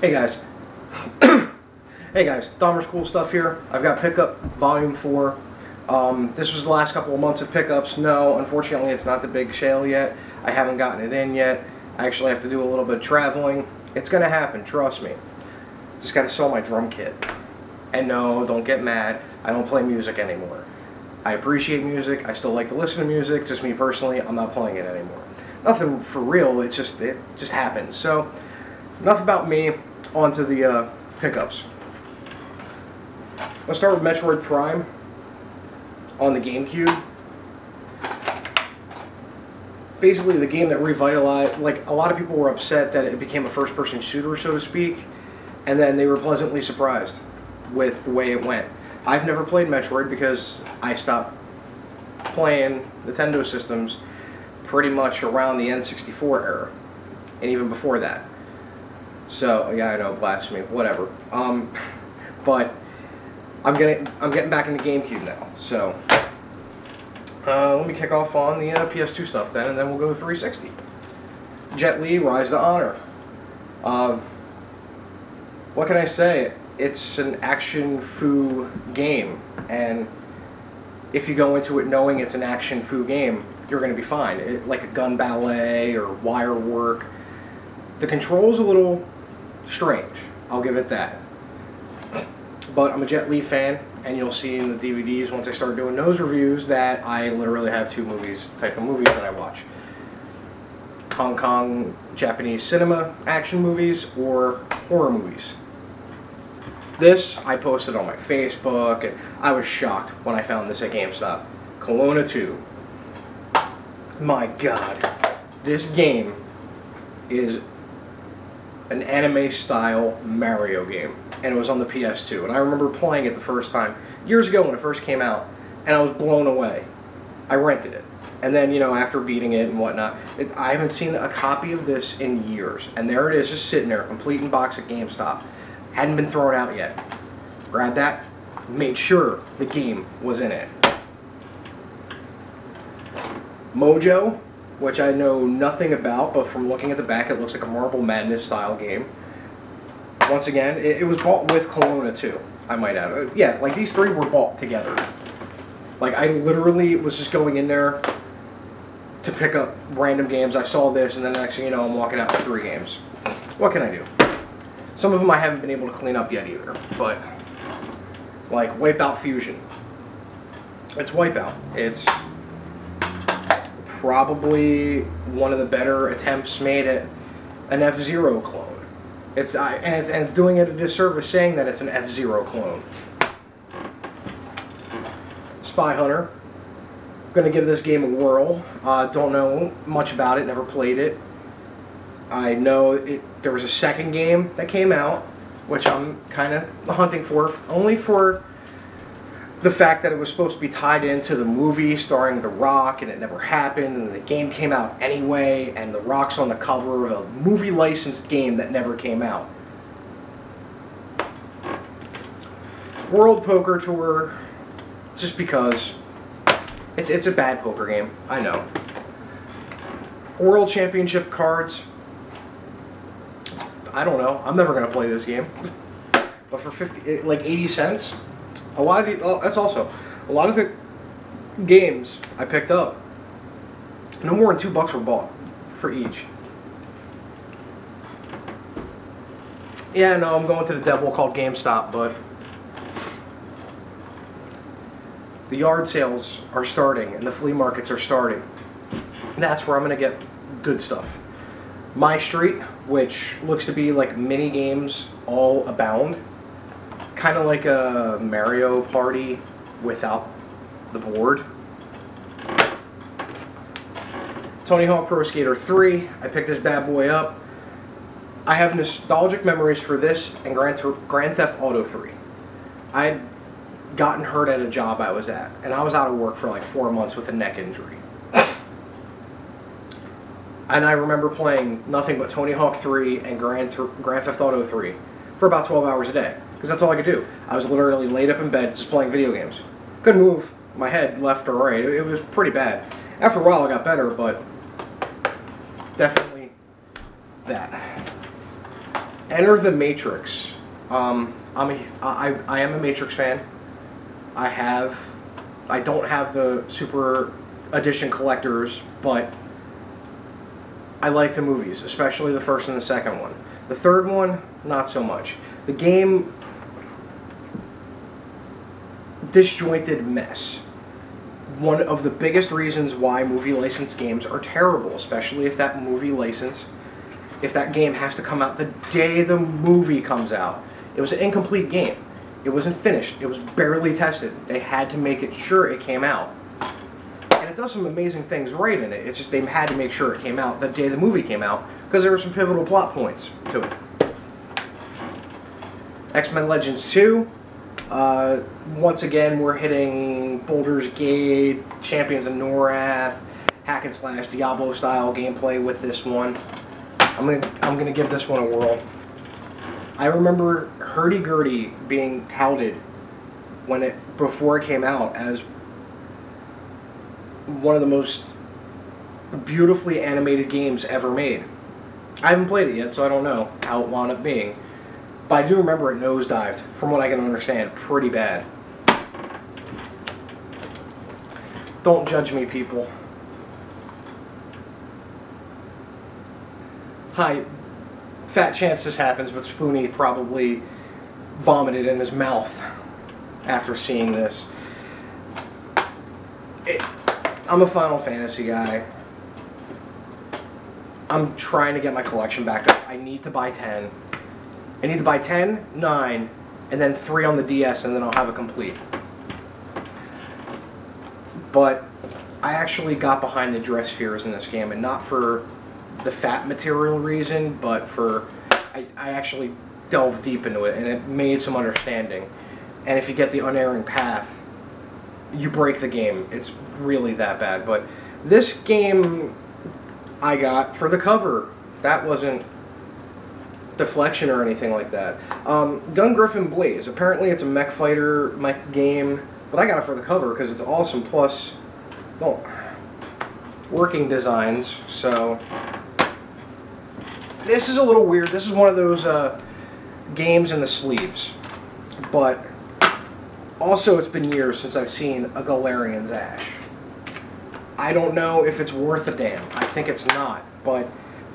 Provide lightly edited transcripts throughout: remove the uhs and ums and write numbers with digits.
Hey guys. Hey guys, Dahmer's Cool Stuff here. I've got Pickup Volume 4. This was the last couple of months of pickups. No, unfortunately it's not the big sale yet. I haven't gotten it in yet. I actually have to do a little bit of traveling. It's gonna happen, trust me. Just gotta sell my drum kit. And no, don't get mad. I don't play music anymore. I appreciate music. I still like to listen to music. Just me personally, I'm not playing it anymore. Nothing for real, it just happens. So, enough about me. On to the pickups. Let's start with Metroid Prime on the GameCube. Basically, the game that revitalized, like, a lot of people were upset that it became a first-person shooter, so to speak, and then they were pleasantly surprised with the way it went. I've never played Metroid because I stopped playing Nintendo systems pretty much around the N64 era, and even before that. So yeah, I know, blasphemy, whatever. But I'm getting back into GameCube now. So let me kick off on the PS2 stuff then, and then we'll go to 360. Jet Li: Rise to Honor. What can I say? It's an action-fu game, and if you go into it knowing it's an action-fu game, you're going to be fine. Like a gun ballet or wire work. The control's a little strange, I'll give it that. But I'm a Jet Li fan, and you'll see in the DVDs once I start doing those reviews that I literally have two type of movies that I watch. Hong Kong, Japanese cinema action movies, or horror movies. This I posted on my Facebook, and I was shocked when I found this at GameStop. Kelowna 2. My God, this game is an anime-style Mario game, and it was on the PS2. And I remember playing it the first time years ago when it first came out, and I was blown away. I rented it, and then, you know, after beating it and whatnot, I haven't seen a copy of this in years, and there it is, just sitting there, complete in box at GameStop. Hadn't been thrown out yet. Grabbed that, made sure the game was in it. Mojo, which I know nothing about, but from looking at the back, it looks like a Marble Madness style game. Once again, it was bought with Kelowna 2, I might add. Yeah, like these three were bought together. Like, I literally was just going in there to pick up random games. I saw this, and then the next thing you know, I'm walking out with 3 games. What can I do? Some of them I haven't been able to clean up yet either, but like Wipeout Fusion. It's Wipeout. It's probably one of the better attempts made at an F-Zero clone. And it's doing it a disservice saying that it's an F-Zero clone. Spy Hunter. Gonna give this game a whirl. Don't know much about it, never played it. I know there was a second game that came out, which I'm kind of hunting for, only for the fact that it was supposed to be tied into the movie starring The Rock, and it never happened, and the game came out anyway, and The Rock's on the cover of a movie-licensed game that never came out. World Poker Tour, just because it's a bad poker game, I know. World Championship Cards, I don't know. I'm never gonna play this game, but for 80 cents, a lot of a lot of the games I picked up, no more than $2 were bought for each. Yeah, no, I'm going to the devil called GameStop, but the yard sales are starting and the flea markets are starting. And that's where I'm gonna get good stuff. My Street, which looks to be like mini games all abound, kind of like a Mario Party without the board. Tony Hawk Pro Skater 3, I picked this bad boy up. I have nostalgic memories for this and Grand Theft Auto 3. I had gotten hurt at a job I was at, and I was out of work for like 4 months with a neck injury. And I remember playing nothing but Tony Hawk 3 and Grand Theft Auto 3 for about 12 hours a day. Because that's all I could do. I was literally laid up in bed just playing video games. Couldn't move my head left or right. It was pretty bad. After a while I got better, but definitely that. Enter the Matrix. I am a Matrix fan. I don't have the Super Edition collectors, but I like the movies, especially the first and the second one. The third one, not so much. The game, disjointed mess. One of the biggest reasons why movie license games are terrible, especially if that movie license, if that game has to come out the day the movie comes out. It was an incomplete game. It wasn't finished. It was barely tested. They had to make it sure it came out. And it does some amazing things right in it. It's just they had to make sure it came out the day the movie came out because there were some pivotal plot points to it. X-Men Legends 2. Once again, we're hitting Baldur's Gate, Champions of Norath, hack and slash Diablo style gameplay with this one. I'm gonna give this one a whirl. I remember hurdy-gurdy being touted before it came out as one of the most beautifully animated games ever made. I haven't played it yet, so I don't know how it wound up being. But I do remember it nosedived, from what I can understand, pretty bad. Don't judge me, people. Hi, fat chance this happens, but Spoonie probably vomited in his mouth after seeing this. I'm a Final Fantasy guy. I'm trying to get my collection back up. I need to buy 10. I need to buy 10, 9, and then 3 on the DS, and then I'll have it complete. But I actually got behind the dress spheres in this game, and not for the fat material reason, but for I actually delved deep into it, and it made some understanding. And if you get the unerring path, you break the game. It's really that bad. But this game I got for the cover. That wasn't deflection or anything like that. Gun Griffin Blaze. Apparently it's a mech fighter, mech game, but I got it for the cover because it's awesome. Plus, working designs. So this is a little weird. This is one of those games in the sleeves, but also it's been years since I've seen a Galarian's Ash. I don't know if it's worth a damn. I think it's not, but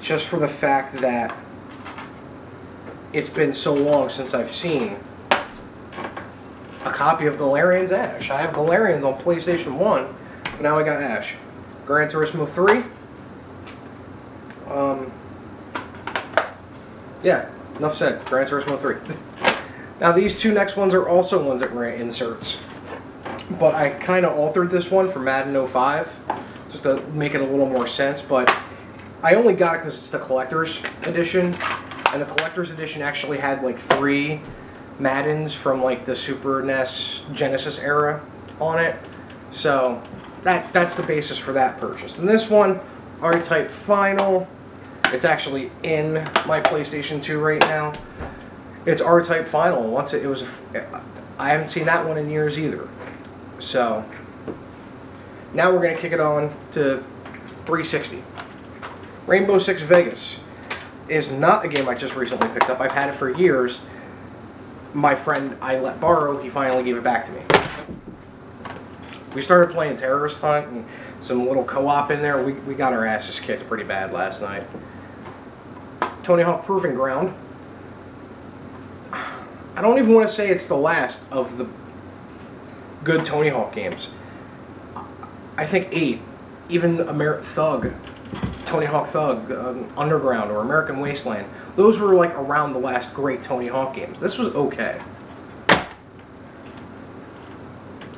just for the fact that it's been so long since I've seen a copy of Galarian's Ash. I have Galarians on PlayStation 1, but now I got Ash. Gran Turismo 3. Yeah, enough said. Gran Turismo 3. Now these two next ones are also ones that were inserts, but I kind of altered this one for Madden 05 just to make it a little more sense, but I only got it because it's the collector's edition. And the collector's edition actually had like 3 Maddens from like the Super NES Genesis era on it. So that's the basis for that purchase. And this one, R-Type Final. It's actually in my PlayStation 2 right now. It's R-Type Final. Once it was, I haven't seen that one in years either. So now we're gonna kick it on to 360. Rainbow Six Vegas is not a game I just recently picked up. I've had it for years. My friend I let borrow, he finally gave it back to me. We started playing Terrorist Hunt and some little co-op in there. We got our asses kicked pretty bad last night. Tony Hawk Proving Ground. I don't even want to say it's the last of the good Tony Hawk games. I think 8, even Thug, Tony Hawk Thug, Underground, or American Wasteland, those were like around the last great Tony Hawk games. This was okay.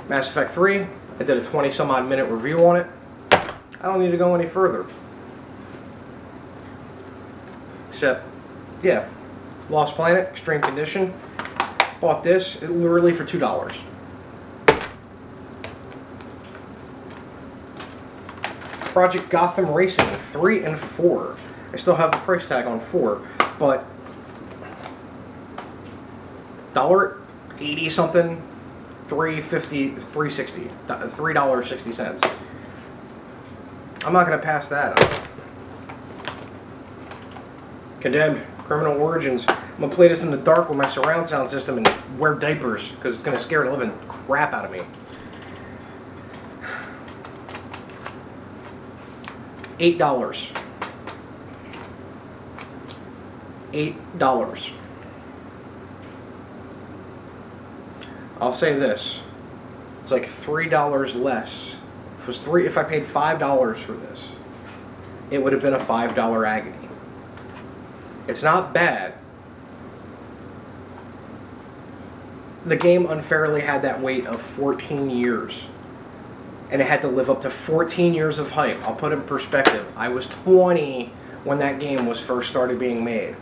Mass Effect 3, I did a 20-some-odd minute review on it. I don't need to go any further. Except, yeah, Lost Planet, Extreme Condition. Bought this literally for $2. Project Gotham Racing 3 and 4. I still have the price tag on 4, but $1.80 something, $3.50, $3.60, $3.60. I'm not gonna pass that up. Condemned: Criminal Origins. I'm gonna play this in the dark with my surround sound system and wear diapers because it's gonna scare the living crap out of me. $8. $8. I'll say this. It's like $3 less. If I paid $5 for this, it would have been a $5 Agony. It's not bad. The game unfairly had that wait of 14 years. And it had to live up to 14 years of hype. I'll put it in perspective. I was 20 when that game was first started being made.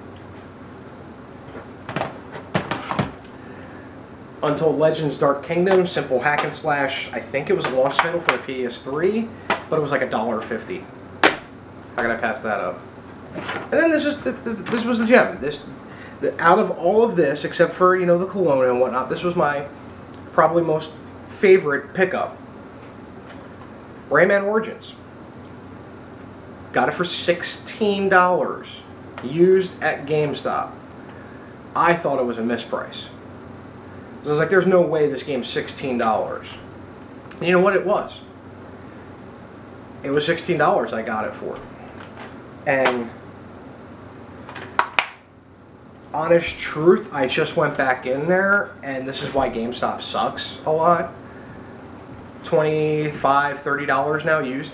Untold Legends Dark Kingdom, simple hack and slash. I think it was a launch title for the PS3, but it was like $1.50. How can I pass that up? And then this was the gem. Out of all of this, except for, you know, the cologne and whatnot, this was my probably most favorite pickup. Rayman Origins. Got it for $16. Used at GameStop. I thought it was a misprice. So I was like, there's no way this game's $16. And you know what it was? It was $16 I got it for. And honest truth, I just went back in there, and this is why GameStop sucks a lot. $25, $30 now used.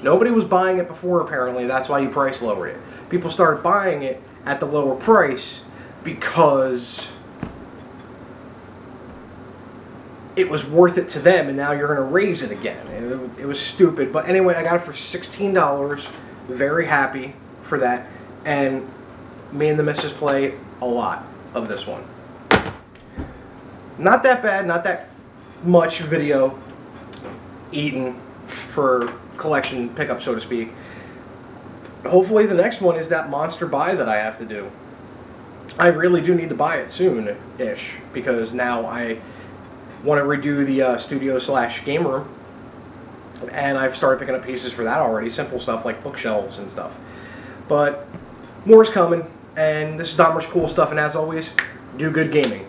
Nobody was buying it before, apparently. That's why you price lowered it. People started buying it at the lower price because it was worth it to them, and now you're going to raise it again. It was stupid. But anyway, I got it for $16. Very happy for that. And me and the missus play a lot of this one. Not that bad, not that much video eaten for collection pickup, so to speak. Hopefully the next one is that monster buy that I have to do. I really do need to buy it soon-ish, because now I want to redo the studio/game room, and I've started picking up pieces for that already, simple stuff like bookshelves and stuff. But more is coming, and this is Dahmer's Cool Stuff, and as always, do good gaming.